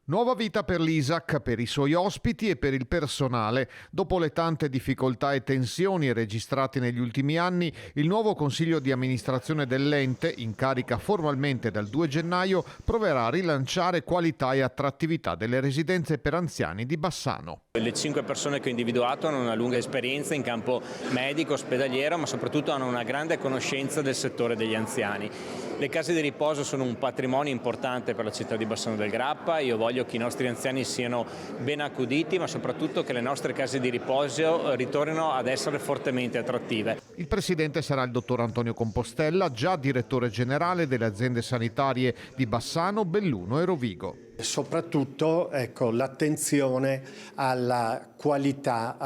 Nuova vita per l'ISAC, per i suoi ospiti e per il personale. Dopo le tante difficoltà e tensioni registrate negli ultimi anni, il nuovo consiglio di amministrazione dell'ente, in carica formalmente dal 2 gennaio, proverà a rilanciare qualità e attrattività delle residenze per anziani di Bassano. Le 5 persone che ho individuato hanno una lunga esperienza in campo medico, ospedaliero, ma soprattutto hanno una grande conoscenza del settore degli anziani. Le case di riposo sono un patrimonio importante per la città di Bassano del Grappa. Io voglio che i nostri anziani siano ben accuditi, ma soprattutto che le nostre case di riposo ritornino ad essere fortemente attrattive. Il presidente sarà il dottor Antonio Compostella, già direttore generale delle aziende sanitarie di Bassano, Belluno e Rovigo. Soprattutto l'attenzione alla qualità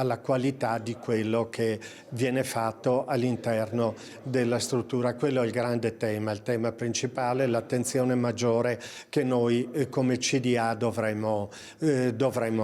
di quello che viene fatto all'interno della struttura. Quello è il grande tema, il tema principale, l'attenzione maggiore che noi come CDA dovremmo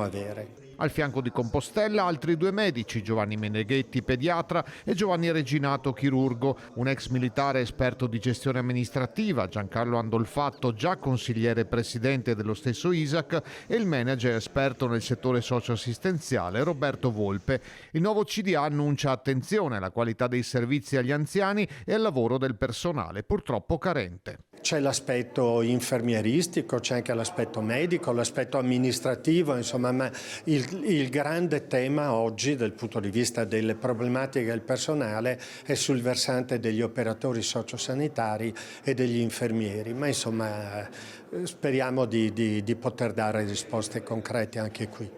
avere. Al fianco di Compostella altri 2 medici, Giovanni Meneghetti, pediatra, e Giovanni Reginato, chirurgo, un ex militare esperto di gestione amministrativa, Giancarlo Andolfatto, già consigliere presidente dello stesso ISAC, e il manager esperto nel settore socioassistenziale, Roberto Volpe. Il nuovo CDA annuncia attenzione alla qualità dei servizi agli anziani e al lavoro del personale, purtroppo carente. C'è l'aspetto infermieristico, c'è anche l'aspetto medico, l'aspetto amministrativo, insomma, ma il grande tema oggi dal punto di vista delle problematiche del personale è sul versante degli operatori sociosanitari e degli infermieri, ma insomma speriamo di poter dare risposte concrete anche qui.